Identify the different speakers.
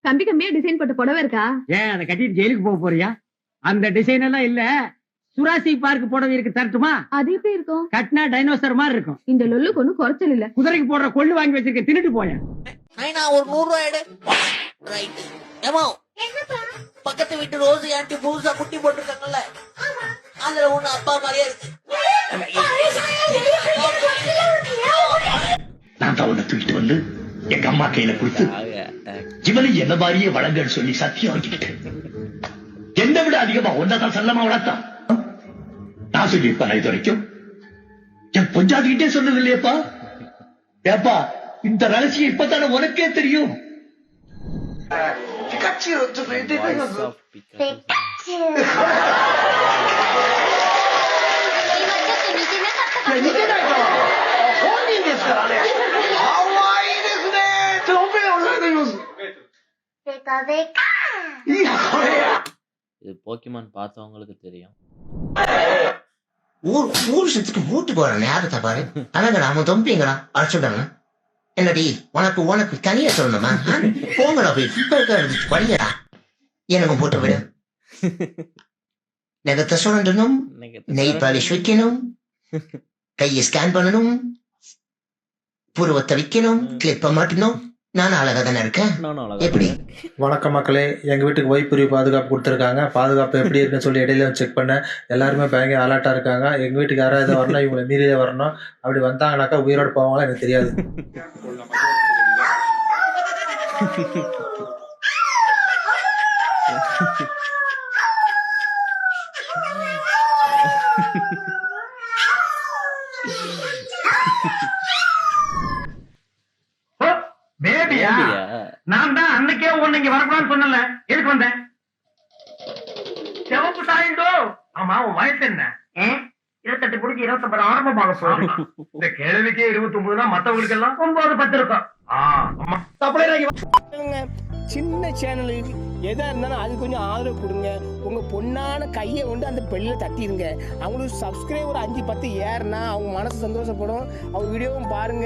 Speaker 1: கம்பி Gambia design போட்ட புடவை இருக்கா?
Speaker 2: ஏன் அதை கட்டிட்டு ஜெயிலுக்கு போக போறியா? அந்த டிசைன் எல்லாம் இல்ல. சுராசி பார்க் புடவை இருக்கு, தரட்டுமா?
Speaker 1: அது எப்படி இருக்கும்?
Speaker 2: கட்டினா டைனோசர் மாதிரி இருக்கும்.
Speaker 1: இந்த லொல்லுக்கு ஒண்ணும் குறைச்சல் இல்ல.
Speaker 2: குதிரைக்கு போடுற கொள்ளு வாங்கி வச்சிருக்க, தின்னுட்டு போயேன்.
Speaker 3: ஒரு 100 ரூபாய் எடு. ரைட். ஏமா பக்கத்து வீட்டு ரோஸ் ஆண்டி புதுசா குட்டி போட்டிருக்காங்கல்ல, அதுல ஒண்ணு அப்பா மாதிரியே இருக்கு.
Speaker 4: நான் தான் உன்னை தூக்கிட்டு வந்து எங்க அம்மா கையில கொடுத்து இவனை என்ன மாதிரியே வளங்கன்னு சொல்லி சத்தியம் வாங்கிக்கிட்டேன். என்னை விட அதிகமா ஒன்னதான் செல்லமா வளர்த்தான். நான் சொல்லியிருப்பேன் இது வரைக்கும் என் பொஞ்சாதிக்கிட்டே சொன்னது இல்லையப்பா. ஏப்பா இந்த ரகசியம் இப்பதானே உனக்கே தெரியும்.
Speaker 5: இது போக்கிமான் பார்த்தவங்களுக்கு தெரியும்.
Speaker 3: ஊர் சுத்துக்கு மூட்டு போற நேரத்தை பாரு. அழகடா அவன் தொம்பிங்கடா அழைச்சுட்டாங்க. என்னடி உனக்கு உனக்கு தனியா சொல்லணுமா? போங்கடா போய் படிங்கடா. எனக்கு போட்டு விடு. நகத்தை சொல்லணும், நெய் பாலிஷ் வைக்கணும், கையை ஸ்கேன் பண்ணணும், புருவத்தை வைக்கணும், கிளிப்ப மாட்டணும். நானும் அழகா தானே இருக்கேன். எப்படி?
Speaker 6: வணக்கம் மக்களே, எங்கள் வீட்டுக்கு வைப்புரி பாதுகாப்பு கொடுத்துருக்காங்க. பாதுகாப்பு எப்படி இருக்குன்னு சொல்லி இடையில செக் பண்ணேன். எல்லாருமே பயங்கர அலர்ட்டாக இருக்காங்க. எங்கள் வீட்டுக்கு யாராவது வரணும், இவங்களை மீறியே வரணும். அப்படி வந்தாங்கனாக்கா உயிரோடு போவாங்களா எனக்கு தெரியாது.
Speaker 2: பேபியா? நான் தான் அன்னைக்கே ஒண்ணு இங்க வரக்கூடாதுன்னு சொன்னல. எதுக்கு வந்தேன்? சிவப்பு தாயிண்டோ. ஆமா, உன் வயசு என்ன? 28 குடிக்கு 29 ஆரம்பமாக போறோம். இந்த கேள்விக்கே 29 மத்தவங்களுக்கு எல்லாம் 9 10 இருக்கும்.
Speaker 7: சின்ன சேனலுக்கு எதா இருந்தாலும் அது கொஞ்சம் ஆதரவு கொடுங்க. உங்க பொண்ணான கையை கொண்டு அந்த பெல்ல தட்டிடுங்க. அவங்களுக்கு சப்ஸ்கிரைபர் 5 10 ஏறுனா அவங்க மனசு சந்தோஷப்படும். அவங்க வீடியோவும் பாருங்க.